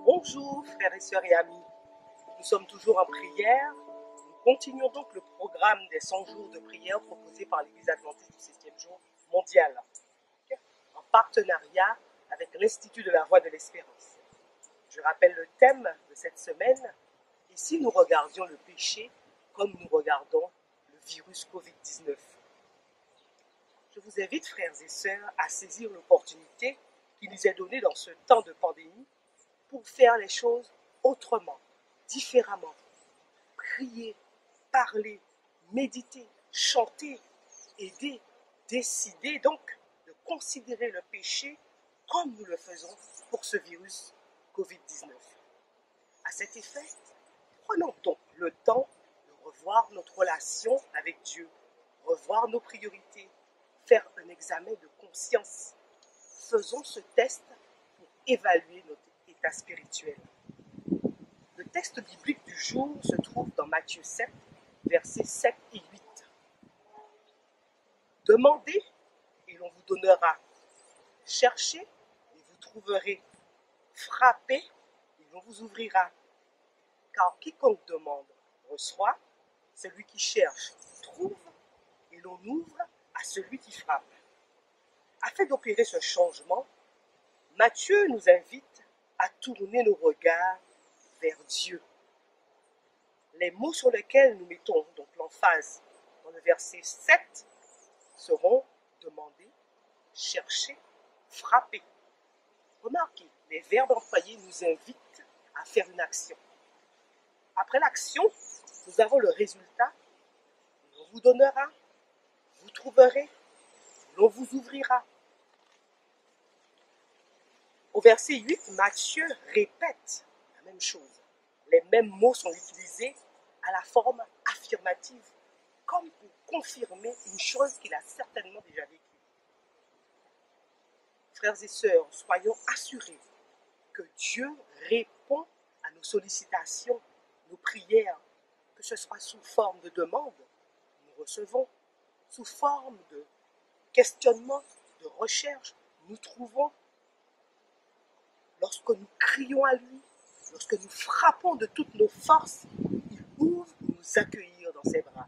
Bonjour frères et sœurs et amis, nous sommes toujours en prière. Nous continuons donc le programme des 100 jours de prière proposé par l'Église adventiste du 7e jour mondial, en partenariat avec l'Institut de la Voix de l'Espérance. Je rappelle le thème de cette semaine, et si nous regardions le péché comme nous regardons le virus Covid-19. Je vous invite, frères et sœurs, à saisir l'opportunité qui nous est donnée dans ce temps de pandémie pour faire les choses autrement, différemment. Prier, parler, méditer, chanter, aider, décider donc de considérer le péché comme nous le faisons pour ce virus Covid-19. À cet effet, prenons donc le temps de revoir notre relation avec Dieu, revoir nos priorités, faire un examen de conscience. Faisons ce test pour évaluer notre état spirituel. Le texte biblique du jour se trouve dans Matthieu 7, versets 7 et 8. Demandez et l'on vous donnera. Cherchez et vous trouverez. Frappez et l'on vous ouvrira. Car quiconque demande reçoit, celui qui cherche trouve et l'on ouvre à celui qui frappe. Afin d'opérer ce changement, Matthieu nous invite à tourner nos regards vers Dieu. Les mots sur lesquels nous mettons donc l'emphase dans le verset 7 seront demander, chercher, frapper. Remarquez, les verbes employés nous invitent à faire une action. Après l'action, nous avons le résultat. On vous donnera, vous trouverez, l'on vous ouvrira. Au verset 8, Matthieu répète la même chose. Les mêmes mots sont utilisés à la forme affirmative, comme pour confirmer une chose qu'il a certainement déjà vécue. Frères et sœurs, soyons assurés que Dieu répond à nos sollicitations, nos prières, que ce soit sous forme de demande, nous recevons, sous forme de questionnement, de recherche, nous trouvons. Lorsque nous crions à lui, lorsque nous frappons de toutes nos forces, il ouvre pour nous accueillir dans ses bras.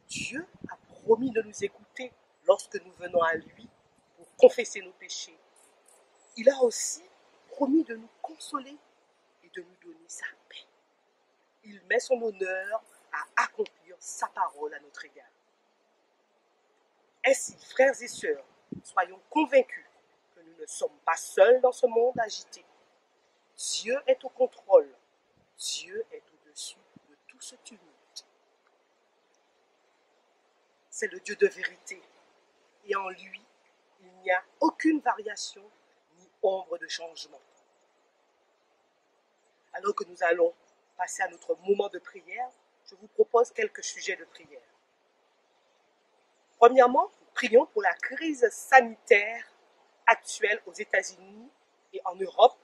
Dieu a promis de nous écouter lorsque nous venons à lui pour confesser nos péchés. Il a aussi promis de nous consoler et de nous donner sa paix. Il met son honneur à accomplir sa parole à notre égard. Ainsi, frères et sœurs, soyons convaincus que nous ne sommes pas seuls dans ce monde agité. Dieu est au contrôle. Dieu est au-dessus de tout ce tumulte. C'est le Dieu de vérité. Et en lui, il n'y a aucune variation ni ombre de changement. Alors que nous allons passer à notre moment de prière, je vous propose quelques sujets de prière. Premièrement, prions pour la crise sanitaire actuelle aux États-Unis et en Europe,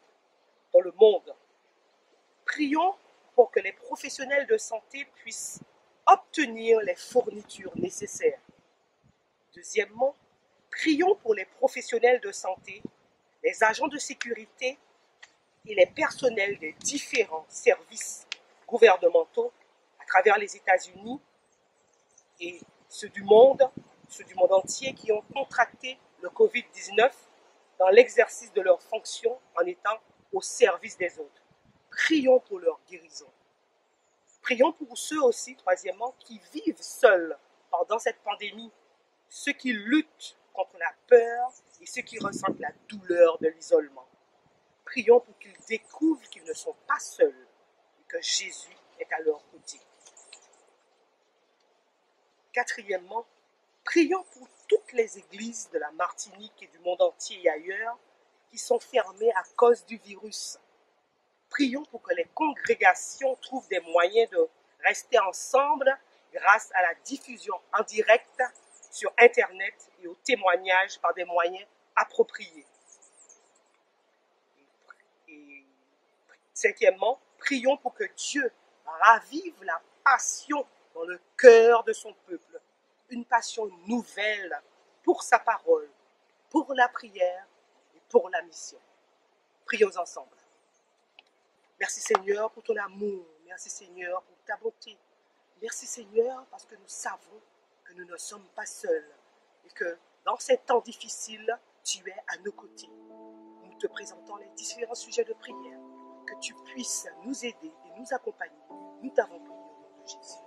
dans le monde. Prions pour que les professionnels de santé puissent obtenir les fournitures nécessaires. Deuxièmement, prions pour les professionnels de santé, les agents de sécurité et les personnels des différents services gouvernementaux à travers les États-Unis et ceux du monde entier qui ont contracté le Covid-19 dans l'exercice de leurs fonctions en étant au service des autres. Prions pour leur guérison. Prions pour ceux aussi, troisièmement, qui vivent seuls pendant cette pandémie, ceux qui luttent contre la peur et ceux qui ressentent la douleur de l'isolement. Prions pour qu'ils découvrent qu'ils ne sont pas seuls et que Jésus est à leur côté. Quatrièmement, prions pour toutes les églises de la Martinique et du monde entier et ailleurs qui sont fermées à cause du virus. Prions pour que les congrégations trouvent des moyens de rester ensemble grâce à la diffusion en direct sur Internet et au témoignage par des moyens appropriés. Et cinquièmement, prions pour que Dieu ravive la passion dans le cœur de son peuple, une passion nouvelle pour sa parole, pour la prière et pour la mission. Prions ensemble. Merci Seigneur pour ton amour. Merci Seigneur pour ta bonté. Merci Seigneur parce que nous savons que nous ne sommes pas seuls et que dans ces temps difficiles, tu es à nos côtés. Nous te présentons les différents sujets de prière, que tu puisses nous aider et nous accompagner. Nous t'avons prié au nom de Jésus.